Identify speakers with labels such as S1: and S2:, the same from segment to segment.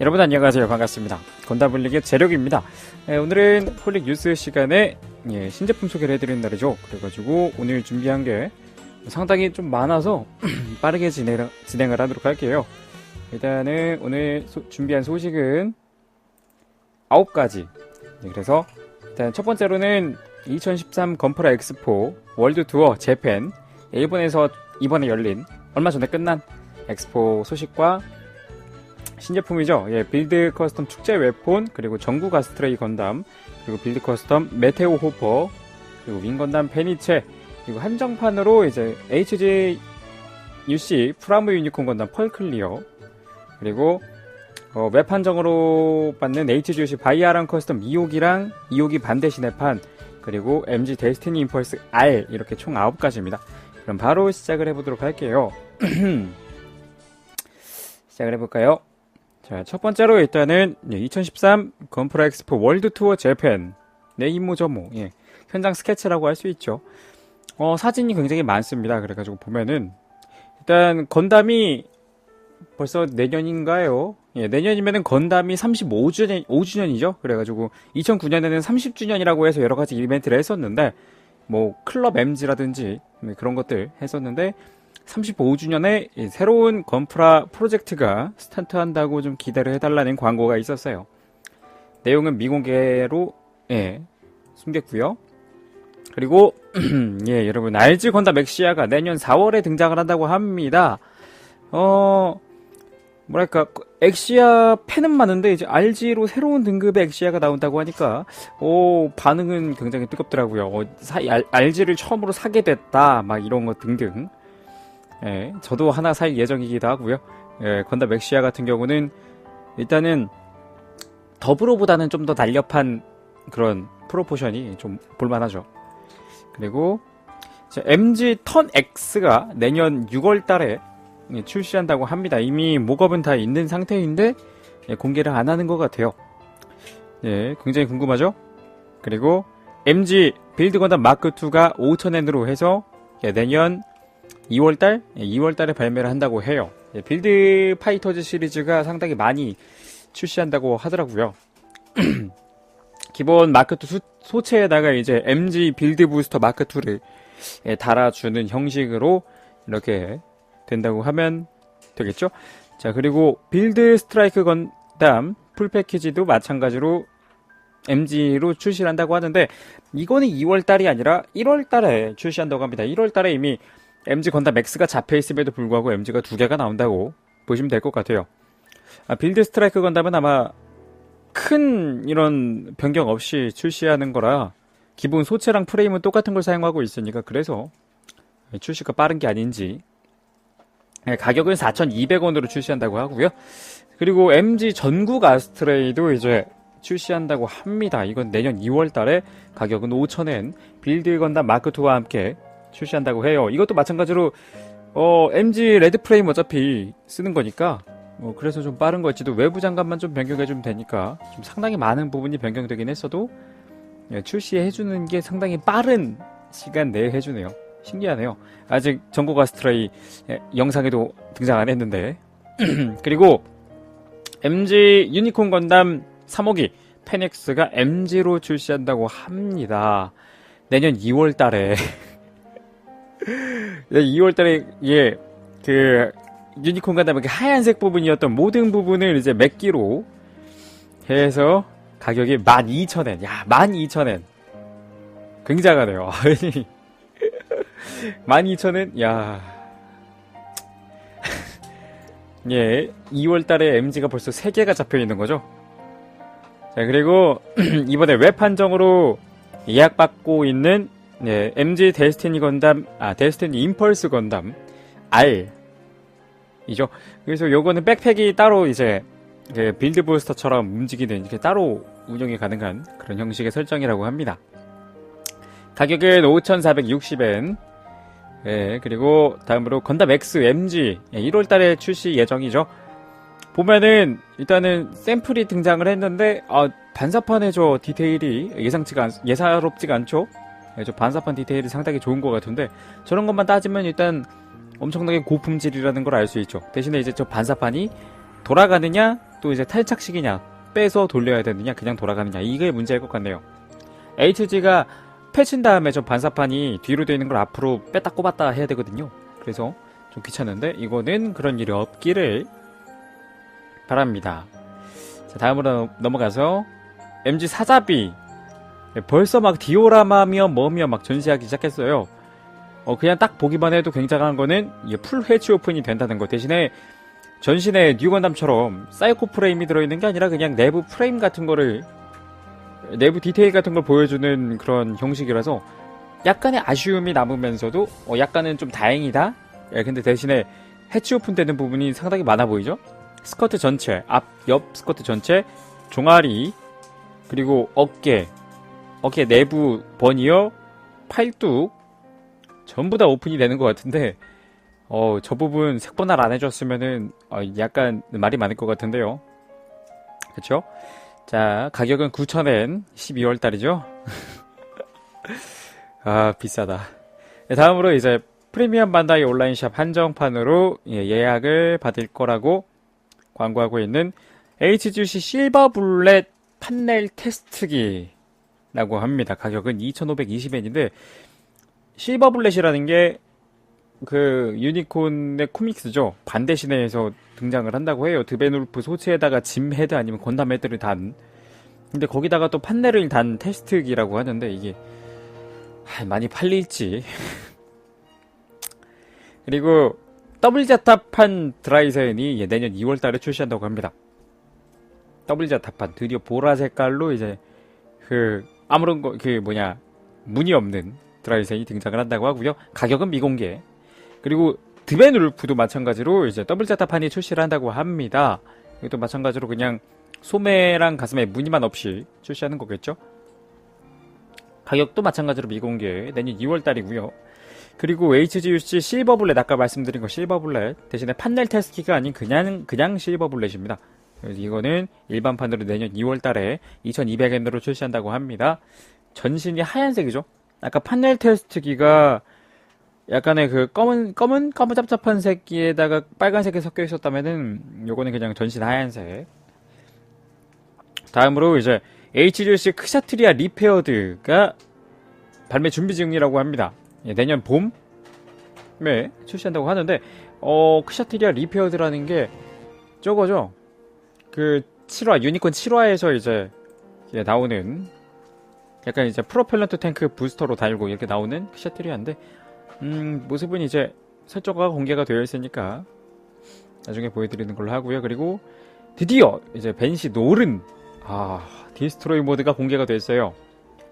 S1: 여러분 안녕하세요. 반갑습니다. 건담블릭의 재력입니다. 오늘은 폴릭 뉴스 시간에 신제품 소개를 해드리는 날이죠. 그래가지고 오늘 준비한 게 상당히 좀 많아서 빠르게 진행을 하도록 할게요. 일단은 오늘 준비한 소식은 9가지. 그래서 일단 첫 번째로는 2013 건프라 엑스포 월드 투어 재팬, 일본에서 이번에 열린 얼마 전에 끝난 엑스포 소식과 신제품이죠. 빌드 커스텀 축제 웨폰, 그리고 전국 아스트레이 건담, 그리고 빌드 커스텀 메테오 호퍼, 그리고 윙 건담 페니체, 그리고 한정판으로 이제 HGUC 프라모 유니콘 건담 펄클리어, 그리고 웹 한정으로 받는 HGUC 바이아랑 커스텀 2호기랑 2호기 반대신해판, 그리고 MG 데스티니 임펄스 R, 이렇게 총 9가지입니다. 그럼 바로 시작을 해보도록 할게요. 시작을 해볼까요? 자, 첫 번째로 일단은 2013 건프라 엑스포 월드 투어 재팬 네이모저모, 현장 스케치라고 할 수 있죠. 사진이 굉장히 많습니다. 그래가지고 보면은 일단 건담이 벌써 내년인가요? 내년이면은 건담이 35주년이죠. 그래가지고 2009년에는 30주년이라고 해서 여러 가지 이벤트를 했었는데, 뭐 클럽 MG라든지 그런 것들 했었는데, 35주년에 새로운 건프라 프로젝트가 스타트한다고 좀 기대를 해달라는 광고가 있었어요. 내용은 미공개로 숨겼고요. 그리고 여러분, RG 건담 엑시아가 내년 4월에 등장을 한다고 합니다. 뭐랄까, 엑시아 팬은 많은데 이제 RG로 새로운 등급의 엑시아가 나온다고 하니까 반응은 굉장히 뜨겁더라고요. RG를 처음으로 사게 됐다, 막 이런 거 등등. 저도 하나 살 예정이기도 하고요. 건담 엑시아 같은 경우는 일단은 더블로보다는 좀 더 날렵한 그런 프로포션이 좀 볼만하죠. 그리고 MG 턴 X가 내년 6월 달에 출시한다고 합니다. 이미 목업은 다 있는 상태인데 공개를 안 하는 것 같아요. 굉장히 궁금하죠? 그리고 MG 빌드 건담 마크2가 5,000엔으로 해서 내년 2월달에 발매를 한다고 해요. 빌드 파이터즈 시리즈가 상당히 많이 출시한다고 하더라고요. 기본 마크2 소체에다가 이제 MG 빌드 부스터 마크2를 달아주는 형식으로 이렇게 된다고 하면 되겠죠? 자, 그리고 빌드 스트라이크 건담 풀 패키지도 마찬가지로 MG로 출시를 한다고 하는데, 이거는 2월달이 아니라 1월달에 출시한다고 합니다. 1월달에 이미 MG 건담 X가 잡혀있음에도 불구하고 MG가 2개가 나온다고 보시면 될 것 같아요. 빌드 스트라이크 건담은 아마 큰 이런 변경 없이 출시하는 거라 기본 소체랑 프레임은 똑같은 걸 사용하고 있으니까, 그래서 출시가 빠른 게 아닌지. 가격은 4,200원으로 출시한다고 하고요. 그리고 MG 전국 아스트레이도 이제 출시한다고 합니다. 이건 내년 2월 달에 가격은 5,000엔, 빌드 건담 마크2와 함께 출시한다고 해요. 이것도 마찬가지로 MG 레드 프레임 어차피 쓰는 거니까 그래서 좀 빠른 걸지도, 외부 장갑만 좀 변경해주면 되니까 좀 상당히 많은 부분이 변경되긴 했어도 출시해주는 게 상당히 빠른 시간 내에 해주네요. 신기하네요. 아직 전국 아스트레이 영상에도 등장 안 했는데. 그리고 MG 유니콘 건담 3호기 페닉스가 MG로 출시한다고 합니다. 내년 2월 달에 2월 달에 그 유니콘 건담의 하얀색 부분이었던 모든 부분을 이제 맥기로 해서 가격이 12,000엔. 야, 12,000엔. 굉장하네요. 12,000엔? 야. 2월 달에 MG가 벌써 3개가 잡혀 있는 거죠. 자, 그리고 이번에 웹 한정으로 예약받고 있는 MG 데스티니 건담, 데스티니 임펄스 건담 R 이죠. 그래서 요거는 백팩이 따로 이제 빌드 부스터처럼 움직이는, 이렇게 따로 운영이 가능한 그런 형식의 설정이라고 합니다. 가격은 5,460엔. 그리고 다음으로 건담 X MG 1월달에 출시 예정이죠. 보면은 일단은 샘플이 등장을 했는데 반사판의 저 디테일이 예사롭지가 않죠. 저 반사판 디테일이 상당히 좋은 것 같은데, 저런 것만 따지면 일단 엄청나게 고품질이라는 걸 알 수 있죠. 대신에 이제 저 반사판이 돌아가느냐 또 이제 탈착식이냐, 빼서 돌려야 되느냐, 그냥 돌아가느냐, 이게 문제일 것 같네요. HG가 패친 다음에 저 반사판이 뒤로 되어 있는 걸 앞으로 뺐다 꼽았다 해야 되거든요. 그래서 좀 귀찮은데 이거는 그런 일이 없기를 바랍니다. 자, 다음으로 넘어가서 MG 사자비. 벌써 막 디오라마며 뭐며 막 전시하기 시작했어요. 그냥 딱 보기만 해도 굉장한 거는 풀 회치 오픈이 된다는 거. 대신에 전신에 뉴건담처럼 사이코 프레임이 들어있는 게 아니라 그냥 내부 프레임 같은 거를, 내부 디테일 같은 걸 보여주는 그런 형식이라서 약간의 아쉬움이 남으면서도 약간은 좀 다행이다. 근데 대신에 해치 오픈 되는 부분이 상당히 많아 보이죠? 스커트 전체, 앞, 옆 스커트 전체, 종아리, 그리고 어깨 내부 버니어, 팔뚝 전부 다 오픈이 되는 것 같은데 저 부분 색분할 안 해줬으면은 약간 말이 많을 것 같은데요. 그쵸? 자, 가격은 9,000엔, 12월 달이죠? 아, 비싸다. 다음으로 이제 프리미엄 반다이 온라인샵 한정판으로 예약을 받을 거라고 광고하고 있는 HGC 실버블렛 판넬 테스트기라고 합니다. 가격은 2,520엔인데, 실버블렛이라는 게 그 유니콘의 코믹스죠. 반대 시내에서 등장을 한다고 해요. 드벤울프 소체에다가 짐 헤드 아니면 건담 헤드를 단. 근데 거기다가 또 판넬을 단 테스트기라고 하는데 이게 많이 팔릴지. 그리고 더블 자타판 드라이센이 내년 2월달에 출시한다고 합니다. 더블 자타판 드디어 보라 색깔로 이제 아무런 무늬 없는 드라이센이 등장을 한다고 하고요. 가격은 미공개. 그리고 드벤울프도 마찬가지로 이제 더블 자타판이 출시를 한다고 합니다. 이것도 마찬가지로 그냥 소매랑 가슴에 무늬만 없이 출시하는 거겠죠. 가격도 마찬가지로 미공개. 내년 2월달이고요. 그리고 HGUC 실버블렛, 아까 말씀드린 거 실버블렛 대신에 판넬 테스트기가 아닌 그냥 실버블렛입니다. 그래서 이거는 일반판으로 내년 2월달에 2,200엔으로 출시한다고 합니다. 전신이 하얀색이죠. 아까 판넬 테스트기가 약간의 그 까무잡잡한 색에다가 빨간색이 섞여 있었다면은 요거는 그냥 전신 하얀색. 다음으로 이제 HGC 크샤트리아 리페어드가 발매 준비 중이라고 합니다. 내년 봄에 출시한다고 하는데 크샤트리아 리페어드라는 게 저거죠. 그 7화 유니콘 7화에서 이제 나오는 약간 이제 프로펠런트 탱크 부스터로 달고 이렇게 나오는 크샤트리아인데 모습은 이제 설정가 공개가 되어 있으니까 나중에 보여드리는 걸로 하고요. 그리고 드디어 이제 벤시 노른 디스트로이 모드가 공개가 됐어요.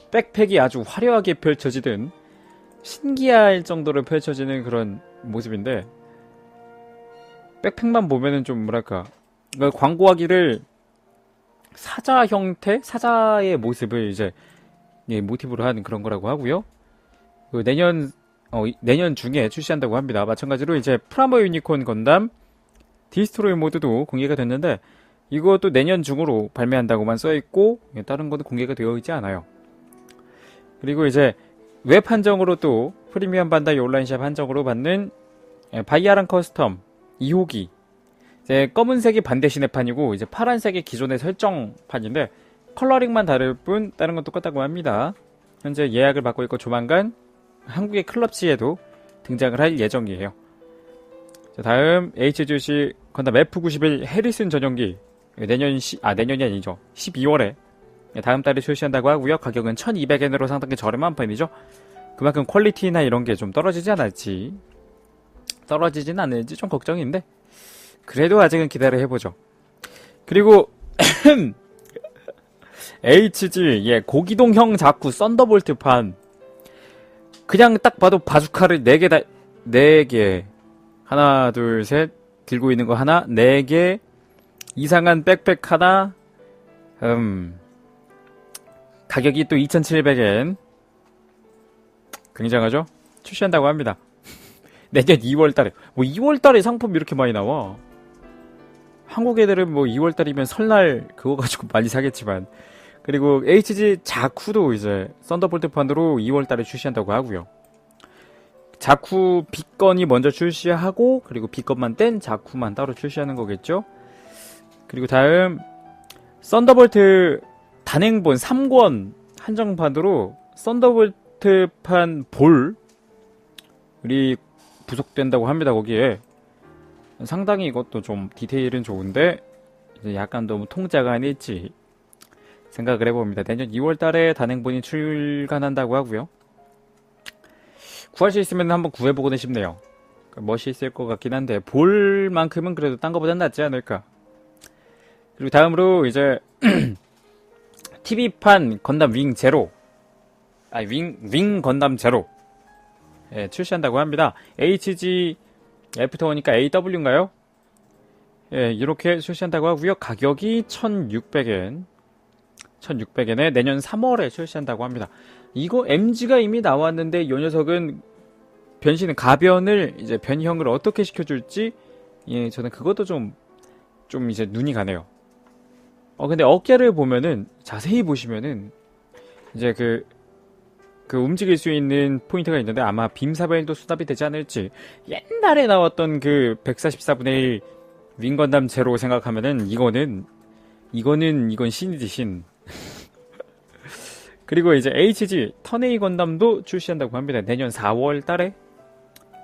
S1: 백팩이 아주 화려하게 펼쳐지든 신기할 정도로 펼쳐지는 그런 모습인데, 백팩만 보면은 좀 뭐랄까, 광고하기를 사자 형태, 사자의 모습을 이제 모티브로 하는 그런 거라고 하고요. 내년 중에 출시한다고 합니다. 마찬가지로 이제 프라모 유니콘 건담 디스트로이 모드도 공개가 됐는데 이것도 내년 중으로 발매한다고만 써있고 다른 것도 공개가 되어 있지 않아요. 그리고 이제 웹 한정으로 또 프리미엄 반다이 온라인샵 한정으로 받는 바이아랑 커스텀 2호기, 이제 검은색이 반대 시내판이고 이제 파란색이 기존의 설정판인데 컬러링만 다를 뿐 다른 건 똑같다고 합니다. 현재 예약을 받고 있고 조만간 한국의 클럽시에도 등장을 할 예정이에요. 자, 다음 HGC 건담 F91 해리슨 전용기 내년이 아니죠. 12월에 다음 달에 출시한다고 하고요. 가격은 1,200엔으로 상당히 저렴한 편이죠. 그만큼 퀄리티나 이런 게 좀 떨어지진 않을지 좀 걱정인데 그래도 아직은 기다려 해보죠. 그리고 HG 고기동형 자쿠 썬더볼트판, 그냥 딱 봐도 바주카를 4개 하나 둘 셋 들고 있는 거 하나, 4개 이상한 백팩 하나, 가격이 또 2,700엔. 굉장하죠? 출시한다고 합니다. 내년 2월달에. 2월달에 상품이 이렇게 많이 나와. 한국 애들은 2월달이면 설날 그거 가지고 많이 사겠지만. 그리고 HG 자쿠도 이제 썬더볼트판으로 2월달에 출시한다고 하고요. 자쿠 B건이 먼저 출시하고 그리고 B건만 뗀 자쿠만 따로 출시하는 거겠죠. 그리고 다음 썬더볼트 단행본 3권 한정판으로 썬더볼트판 볼이 부속된다고 합니다. 거기에 상당히 이것도 좀 디테일은 좋은데 이제 약간 너무 통짜가 아닐지 생각을 해봅니다. 내년 2월달에 단행본이 출간한다고 하고요. 구할 수 있으면 한번 구해보고는 싶네요. 멋이 있을 것 같긴 한데 볼만큼은 그래도 딴 거보단 낫지 않을까. 그리고 다음으로 이제 TV판 건담 윙 제로, 윙 건담 제로 출시한다고 합니다. HG 애프터오니까 AW인가요? 예, 이렇게 출시한다고 하고요. 가격이 1,600엔. 1,600엔에 내년 3월에 출시한다고 합니다. 이거 MG가 이미 나왔는데 이 녀석은 가변을 이제 변형을 어떻게 시켜줄지, 예, 저는 그것도 좀 이제 눈이 가네요. 근데 어깨를 보면은, 자세히 보시면은, 이제 그 움직일 수 있는 포인트가 있는데 아마 빔사벨도 수납이 되지 않을지. 옛날에 나왔던 그 144분의 1 윙건담 제로 생각하면은 이건 신이지 신. 그리고 이제 HG 턴에이 건담도 출시한다고 합니다. 내년 4월달에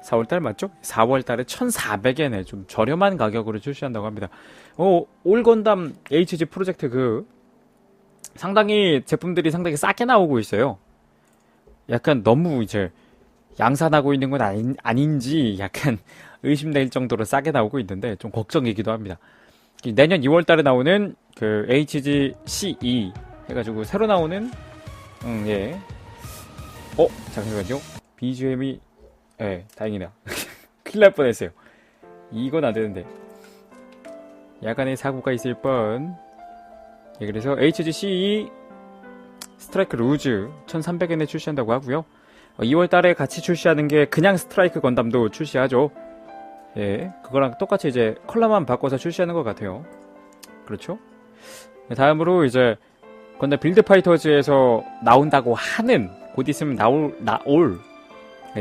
S1: 4월달 맞죠? 4월달에 1,400엔에 좀 저렴한 가격으로 출시한다고 합니다. 올 건담 HG 프로젝트 상당히 제품들이 상당히 싸게 나오고 있어요. 약간 너무 이제 양산하고 있는 건 아닌지 약간 의심될 정도로 싸게 나오고 있는데 좀 걱정이기도 합니다. 내년 2월달에 나오는 그 HG CE 해가지고 새로 나오는 예. 잠시만요. BGM이 다행이다. 큰일 날 뻔했어요. 이건 안 되는데. 약간의 사고가 있을 뻔. 예, 그래서 HG CE 스트라이크 루즈 1,300엔에 출시한다고 하고요. 2월달에 같이 출시하는 게 그냥 스트라이크 건담도 출시하죠. 예, 그거랑 똑같이 이제 컬러만 바꿔서 출시하는 것 같아요. 그렇죠? 다음으로 이제 건담 빌드 파이터즈에서 나온다고 하는, 곧 있으면 나올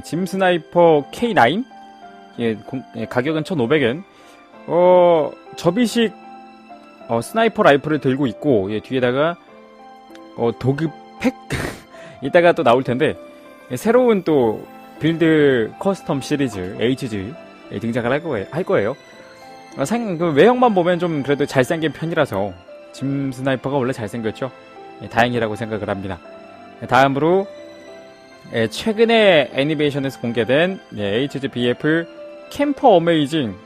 S1: 짐 스나이퍼 K9? 예, 가격은 1,500엔. 접이식 스나이퍼 라이플을 들고 있고, 예, 뒤에다가 도그팩? 이따가 또 나올 텐데, 예, 새로운 또 빌드 커스텀 시리즈 HG 등장을 할 거예요. 그 외형만 보면 좀 그래도 잘생긴 편이라서 짐 스나이퍼가 원래 잘생겼죠. 예, 다행이라고 생각을 합니다. 다음으로 최근에 애니메이션에서 공개된 HGBF 캠퍼 어메이징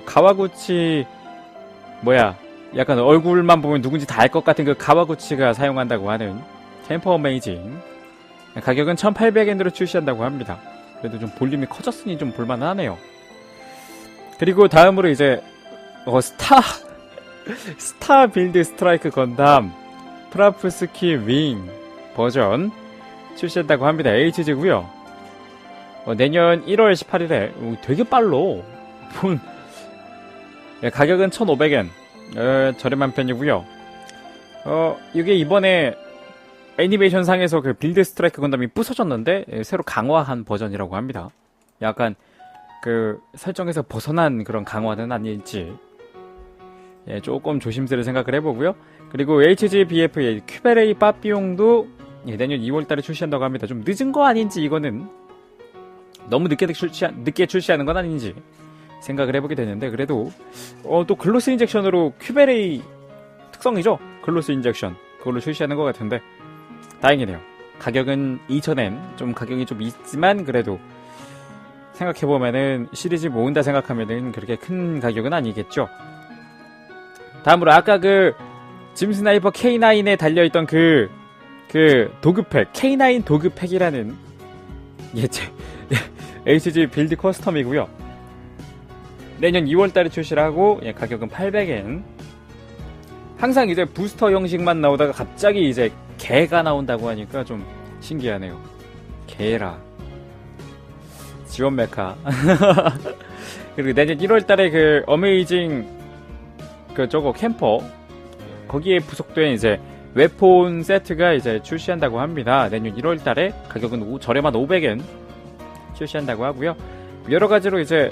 S1: 가와구치 약간 얼굴만 보면 누군지 다 알 것 같은 그 가와구치가 사용한다고 하는 캠퍼 어메이징, 가격은 1,800엔으로 출시한다고 합니다. 그래도 좀 볼륨이 커졌으니 좀 볼만하네요. 그리고 다음으로 이제 스타 빌드 스트라이크 건담 프라프스키 윙 버전 출시한다고 합니다. HG고요. 내년 1월 18일에 되게 빨로 가격은 1,500엔. 저렴한 편이고요. 이게 이번에 애니메이션 상에서 그 빌드 스트라이크 건담이 부서졌는데 새로 강화한 버전이라고 합니다. 약간 그 설정에서 벗어난 그런 강화는 아닐지, 예, 조금 조심스레 생각을 해보고요. 그리고 HGBF의 큐베레이 빠삐용도 내년 2월달에 출시한다고 합니다. 좀 늦은 거 아닌지, 이거는 너무 늦게 출시하는 건 아닌지 생각을 해보게 되는데, 그래도 또 글로스 인젝션으로 큐베레이 특성이죠. 글로스 인젝션 그걸로 출시하는 것 같은데 다행이네요. 가격은 2,000엔. 좀 가격이 좀 있지만 그래도 생각해보면은 시리즈 모은다 생각하면은 그렇게 큰 가격은 아니겠죠. 다음으로 아까 짐 스나이퍼 K9에 달려있던 그 도그팩, K9 도그팩이라는 HG 빌드 커스텀이고요. 내년 2월달에 출시를 하고, 가격은 800엔. 항상 이제 부스터 형식만 나오다가 갑자기 이제 개가 나온다고 하니까 좀 신기하네요. 개라. 지원 메카. 그리고 내년 1월달에 그 어메이징 저거 캠퍼, 거기에 부속된 이제 웨폰 세트가 이제 출시한다고 합니다. 내년 1월달에 가격은 저렴한 500엔 출시한다고 하고요. 여러 가지로 이제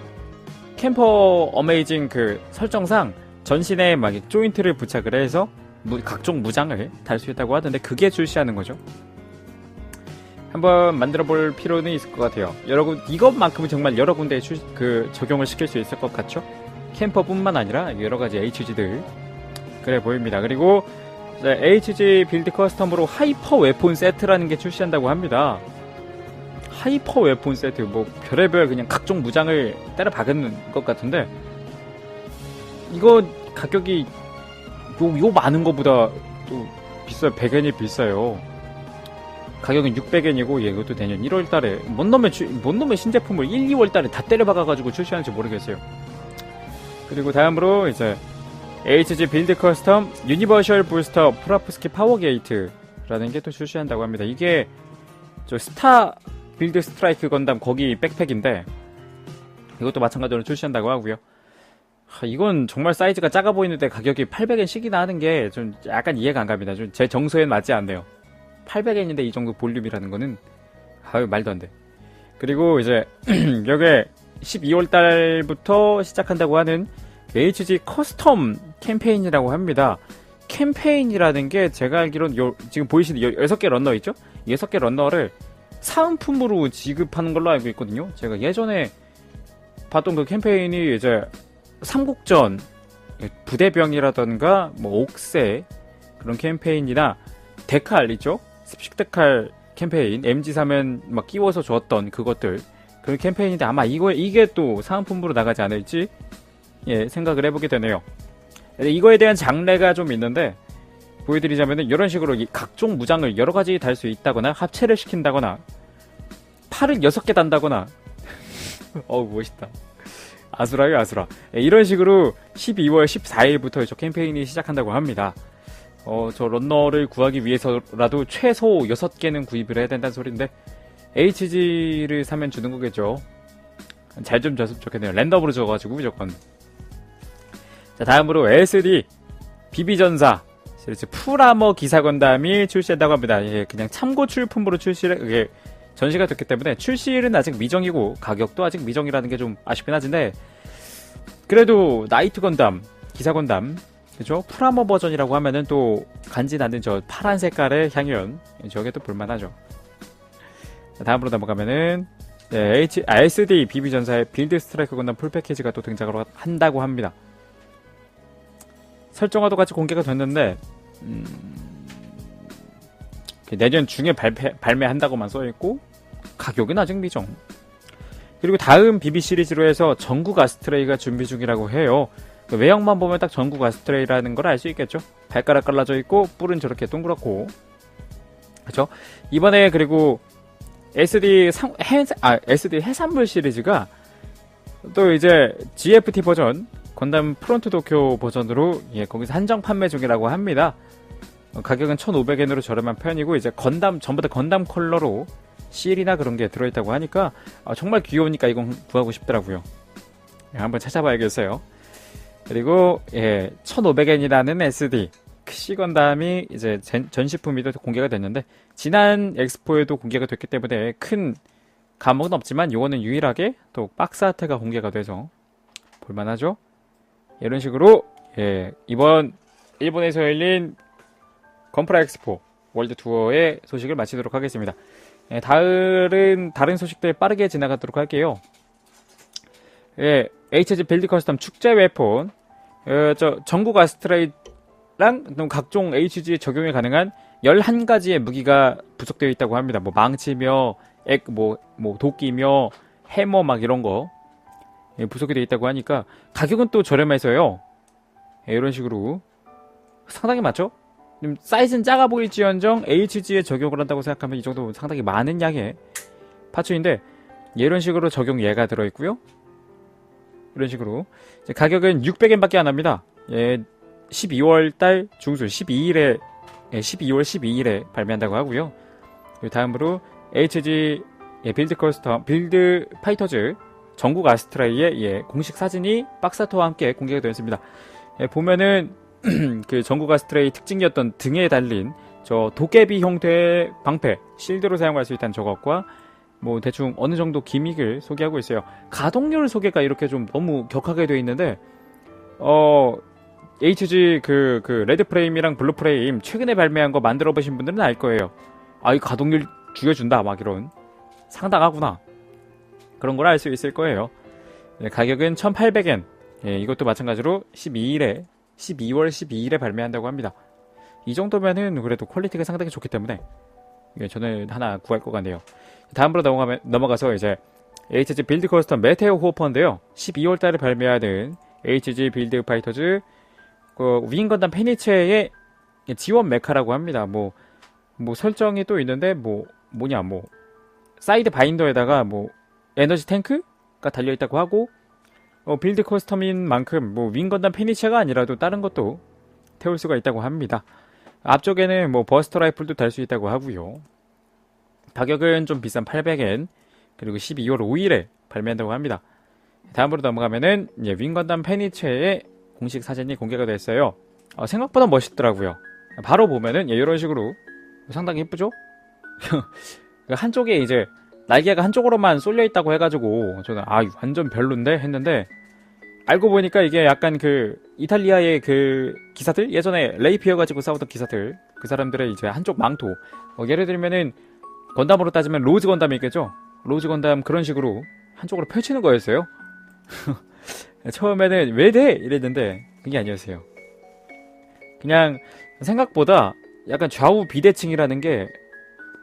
S1: 캠퍼 어메이징 그 설정상 전신에 막 조인트를 부착을 해서 각종 무장을 달 수 있다고 하던데 그게 출시하는 거죠. 한번 만들어 볼 필요는 있을 것 같아요. 여러분 이것만큼은 정말 여러 군데에 적용을 시킬 수 있을 것 같죠? 캠퍼뿐만 아니라 여러 가지 HG들 그래 보입니다. 그리고 HG 빌드 커스텀으로 하이퍼 웨폰 세트라는 게 출시한다고 합니다. 하이퍼 웨폰 세트 뭐 별의별 그냥 각종 무장을 때려 박는 것 같은데 이거 가격이 요 많은 거보다 또 비싸요. 100엔이 비싸요. 가격은 600엔이고 이것도 내년 1월달에 뭔 놈의 신제품을 1, 2월달에 다 때려박아가지고 출시하는지 모르겠어요. 그리고 다음으로 이제 HG 빌드 커스텀 유니버셜 부스터 프라프스키 파워 게이트라는 게 또 출시한다고 합니다. 이게 저 스타 빌드 스트라이크 건담 거기 백팩인데 이것도 마찬가지로 출시한다고 하고요. 이건 정말 사이즈가 작아 보이는데 가격이 800엔씩이나 하는 게 좀 약간 이해가 안 갑니다. 좀 제 정서엔 맞지 않네요. 800엔인데 이 정도 볼륨이라는 거는 말도 안 돼. 그리고 이제 여기에 12월 달부터 시작한다고 하는 HG 커스텀 캠페인이라고 합니다. 캠페인이라는 게 제가 알기로는 지금 보이시는 6개 런너 있죠? 6개 런너를 사은품으로 지급하는 걸로 알고 있거든요. 제가 예전에 봤던 그 캠페인이 이제 삼국전 부대병이라던가 뭐 옥새 그런 캠페인이나 데칼 있죠? 습식 데칼 캠페인 MG 사면 막 끼워서 줬던 그것들 그런 캠페인인데 아마 이게 또 사은품으로 나가지 않을지 생각을 해보게 되네요. 이거에 대한 장래가 좀 있는데 보여드리자면은 이런 식으로 각종 무장을 여러 가지 달 수 있다거나 합체를 시킨다거나 팔을 6개 단다거나 어우 멋있다. 아수라요 아수라. 이런 식으로 12월 14일부터 저 캠페인이 시작한다고 합니다. 저 런너를 구하기 위해서라도 최소 6개는 구입을 해야 된다는 소리인데 HG를 사면 주는 거겠죠. 잘 좀 줬으면 좋겠네요. 랜덤으로 줘가지고 무조건. 자 다음으로 SD 비비전사 시리즈 풀아머 기사건담이 출시한다고 합니다. 그냥 참고 출품으로 전시가 됐기 때문에 출시일은 아직 미정이고 가격도 아직 미정이라는 게 좀 아쉽긴 하진데 그래도 나이트 건담, 기사 건담 그죠? 풀아머 버전이라고 하면은 또 간지 나는 저 파란 색깔의 향연 저게 또 볼만하죠. 자, 다음으로 넘어가면은 SD 비비전사의 빌드 스트라이크 건담 풀 패키지가 또 등장을 한다고 합니다. 설정화도 같이 공개가 됐는데 내년 중에 발매한다고만 써있고 가격은 아직 미정. 그리고 다음 비비 시리즈로 해서 전국 아스트레이가 준비 중이라고 해요. 외형만 보면 딱 전국 아스트레이라는 걸 알 수 있겠죠. 발가락 갈라져 있고 뿔은 저렇게 동그랗고 그쵸. 이번에 그리고 SD 해산물 시리즈가 또 이제 GFT 버전 건담 프론트 도쿄 버전으로 거기서 한정 판매 중이라고 합니다. 가격은 1,500엔으로 저렴한 편이고 이제 전부 다 건담 컬러로 CL이나 그런 게 들어있다고 하니까 정말 귀여우니까 이건 구하고 싶더라고요. 한번 찾아봐야겠어요. 그리고 1,500엔이라는 SD 크시 건담이 이제 전시품이 공개가 됐는데 지난 엑스포에도 공개가 됐기 때문에 큰 감흥은 없지만 이거는 유일하게 또 박스 아트가 공개가 돼서 볼만하죠. 이런 식으로 이번 일본에서 열린 건프라 엑스포 월드 투어의 소식을 마치도록 하겠습니다. 다른 소식들 빠르게 지나가도록 할게요. HG 빌드 커스텀 축제 웨폰 전국 아스트레이랑 각종 HG에 적용이 가능한 11가지의 무기가 부속되어 있다고 합니다. 뭐 망치며 도끼며 해머 막 이런 거 부속이 되어 있다고 하니까 가격은 또 저렴해서요. 이런 식으로 상당히 많죠? 사이즈는 작아 보일지언정 HG에 적용을 한다고 생각하면 이 정도 상당히 많은 양의 파츠인데 이런 식으로 적용 예가 들어있고요. 이런 식으로 가격은 600엔밖에 안 합니다. 12월달 중순 12월 12일에 발매한다고 하고요. 다음으로 HG 빌드 커스텀 빌드 파이터즈 전국 아스트라이의 공식 사진이 박스아트와 함께 공개가 되었습니다. 보면은 그 전국 아스트레이 특징이었던 등에 달린 저 도깨비 형태의 방패 실드로 사용할 수 있다는 저것과 뭐 대충 어느 정도 기믹을 소개하고 있어요. 가동률 소개가 이렇게 좀 너무 격하게 되어 있는데 HG 그 레드 프레임이랑 블루 프레임 최근에 발매한 거 만들어 보신 분들은 알 거예요. 아, 이 가동률 죽여준다 막 이런 상당하구나 그런 걸 알 수 있을 거예요. 네, 가격은 1,800엔. 예, 이것도 마찬가지로 12월 12일에 발매한다고 합니다. 이 정도면은 그래도 퀄리티가 상당히 좋기 때문에 예, 저는 하나 구할 것 같네요. 다음으로 넘어가서 이제 HG 빌드 커스텀 메테오 호퍼인데요. 12월 달에 발매하는 HG 빌드 파이터즈 윙 건담 페니체의 지원 메카라고 합니다. 뭐 설정이 또 있는데 사이드 바인더에다가 에너지 탱크가 달려있다고 하고 빌드 커스텀인 만큼 윙 건담 페니체가 아니라도 다른 것도 태울 수가 있다고 합니다. 앞쪽에는 버스터 라이플도 달 수 있다고 하고요. 가격은 좀 비싼 800엔 그리고 12월 5일에 발매한다고 합니다. 다음으로 넘어가면은 윙 건담 페니체의 공식 사진이 공개가 됐어요. 생각보다 멋있더라고요. 바로 보면은 이런 식으로 상당히 예쁘죠? 한쪽에 이제 날개가 한쪽으로만 쏠려 있다고 해가지고 저는 완전 별론데 했는데 알고 보니까 이게 약간 그 이탈리아의 그 기사들 예전에 레이피어 가지고 싸우던 기사들 그 사람들의 이제 한쪽 망토 예를 들면은 건담으로 따지면 로즈 건담이 있겠죠? 로즈 건담 그런 식으로 한쪽으로 펼치는 거였어요. 처음에는 왜 돼? 이랬는데 그게 아니었어요. 그냥 생각보다 약간 좌우 비대칭이라는 게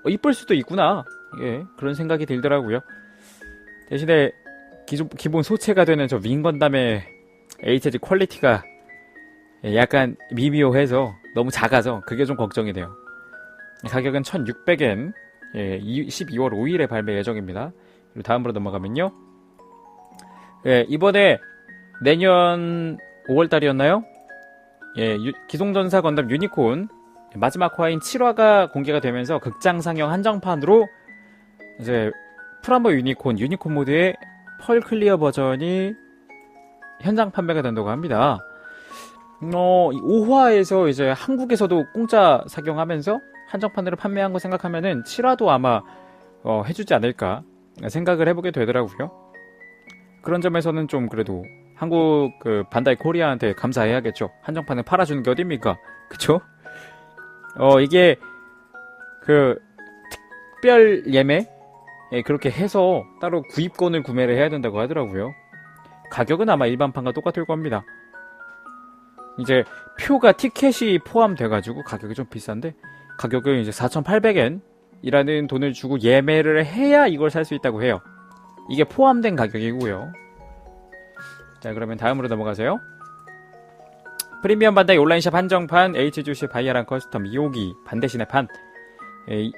S1: 이쁠 수도 있구나. 예, 그런 생각이 들더라고요. 대신에 기본 소체가 되는 저 윙건담의 HG 퀄리티가 약간 미묘해서 너무 작아서 그게 좀 걱정이 돼요. 가격은 1,600엔 12월 5일에 발매 예정입니다. 그리고 다음으로 넘어가면요. 예, 이번에 내년 5월달이었나요? 예, 기동전사 건담 유니콘 마지막 화인 7화가 공개가 되면서 극장 상영 한정판으로 이제 프라모 유니콘 모드의 펄 클리어 버전이 현장 판매가 된다고 합니다. 5화에서 이제 한국에서도 공짜 착용하면서 한정판으로 판매한 거 생각하면은 7화도 아마 해주지 않을까 생각을 해보게 되더라고요. 그런 점에서는 좀 그래도 한국 그 반다이 코리아한테 감사해야겠죠. 한정판을 팔아주는 게 어딥니까? 그쵸? 이게 그 특별 예매 그렇게 해서 따로 구입권을 구매를 해야 된다고 하더라고요. 가격은 아마 일반판과 똑같을 겁니다. 이제 표가 티켓이 포함돼가지고 가격이 좀 비싼데 가격은 이제 4,800엔 이라는 돈을 주고 예매를 해야 이걸 살 수 있다고 해요. 이게 포함된 가격이고요. 자, 그러면 다음으로 넘어가세요. 프리미엄 반다이 온라인샵 한정판 HGC 바이아란 커스텀 2호기 반대신의 판.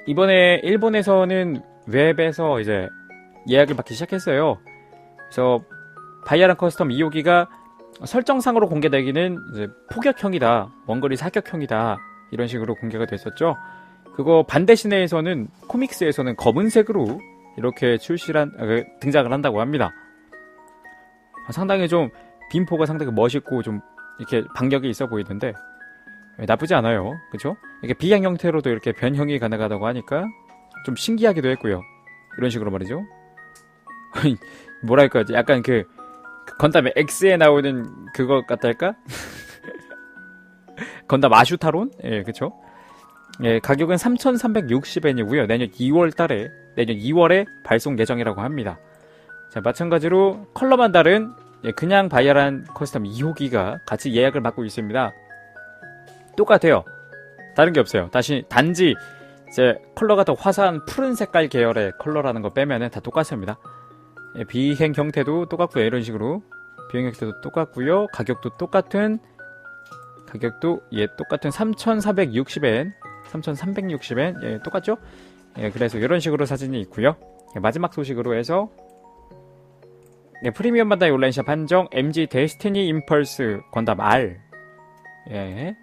S1: 이번에 일본에서는 웹에서 이제 예약을 받기 시작했어요. 그래서 바이아란 커스텀 2호기가 설정상으로 공개되기는 이제 포격형이다, 원거리 사격형이다 이런 식으로 공개가 됐었죠. 그거 반대 시내에서는 코믹스에서는 검은색으로 이렇게 등장을 한다고 합니다. 상당히 좀 빈포가 상당히 멋있고 좀 이렇게 박력이 있어 보이는데 나쁘지 않아요. 그쵸? 이렇게 비행 형태로도 이렇게 변형이 가능하다고 하니까 좀 신기하기도 했고요. 이런 식으로 말이죠. 뭐랄까 약간 그 건담 X에 나오는 그거 같달까? 건담 아슈타론? 예, 그쵸? 예, 가격은 3,360엔이고요. 내년 2월에 발송 예정이라고 합니다. 자, 마찬가지로 컬러만 다른 그냥 바이아란 커스텀 2호기가 같이 예약을 받고 있습니다. 똑같아요. 다른 게 없어요. 단지 이제 컬러가 더 화사한 푸른 색깔 계열의 컬러라는 거 빼면은 다 똑같습니다. 예, 비행 형태도 똑같고요. 이런 식으로 비행 형태도 똑같고요. 가격도 똑같은 3,460엔 3,360엔 예, 똑같죠? 예, 그래서 이런 식으로 사진이 있고요. 예, 마지막 소식으로 해서 프리미엄 반다이 온라인샵 한정 MG 데스티니 임펄스 건담 R. 예.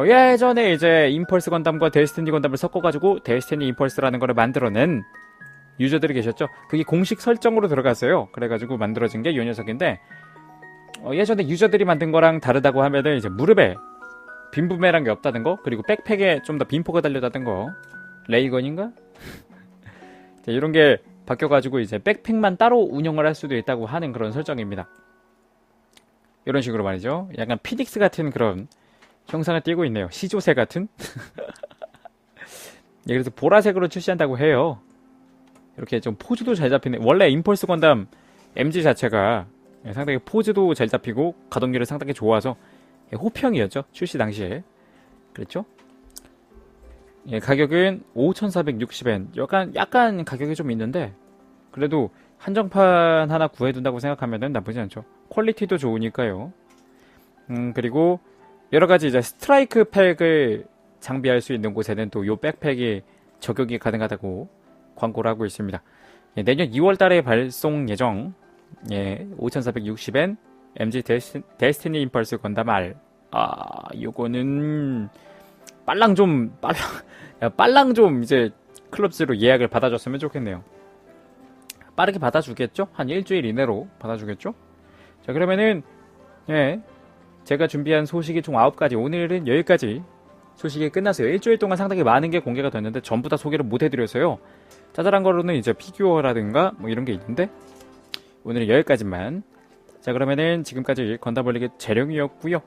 S1: 예전에 이제 임펄스 건담과 데스티니 건담을 섞어가지고 데스티니 임펄스라는 거를 만들어낸 유저들이 계셨죠. 그게 공식 설정으로 들어갔어요. 그래가지고 만들어진 게 이 녀석인데 예전에 유저들이 만든 거랑 다르다고 하면은 이제 무릎에 빈부메란 게 없다는 거, 그리고 백팩에 좀 더 빈포가 달려다는 거, 레이건인가? 이런 게 바뀌어가지고 이제 백팩만 따로 운영을 할 수도 있다고 하는 그런 설정입니다. 이런 식으로 말이죠. 약간 피닉스 같은 그런 형상을 띠고 있네요. 시조새 같은? 예, 그래서 보라색으로 출시한다고 해요. 이렇게 좀 포즈도 잘 잡히네. 원래 임펄스 건담 MG 자체가 상당히 포즈도 잘 잡히고 가동률이 상당히 좋아서 호평이었죠. 출시 당시에. 그랬죠? 예, 가격은 5,460엔. 약간 가격이 좀 있는데 그래도 한정판 하나 구해둔다고 생각하면 나쁘지 않죠. 퀄리티도 좋으니까요. 그리고 여러가지 이제 스트라이크 팩을 장비할 수 있는 곳에는 또 요 백팩이 적용이 가능하다고 광고를 하고 있습니다. 예, 내년 2월 달에 발송 예정. 예, 5,460엔 MG 데스티니 임펄스 건담 R. 요거는 빨랑 좀 이제 클럽스로 예약을 받아줬으면 좋겠네요. 빠르게 받아주겠죠? 한 일주일 이내로 받아주겠죠? 자, 그러면은 예, 제가 준비한 소식이 총 9가지. 오늘은 여기까지 소식이 끝났어요. 일주일 동안 상당히 많은 게 공개가 됐는데 전부 다 소개를 못 해드려서요. 짜잘한 거로는 이제 피규어라든가 뭐 이런 게 있는데 오늘은 여기까지만. 자, 그러면은 지금까지 건담벌리기 재령이었고요.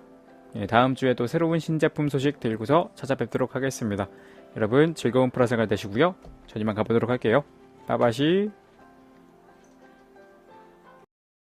S1: 예, 다음 주에 또 새로운 신제품 소식 들고서 찾아뵙도록 하겠습니다. 여러분 즐거운 프라 생활 되시고요. 전 이만 가보도록 할게요. 빠바시.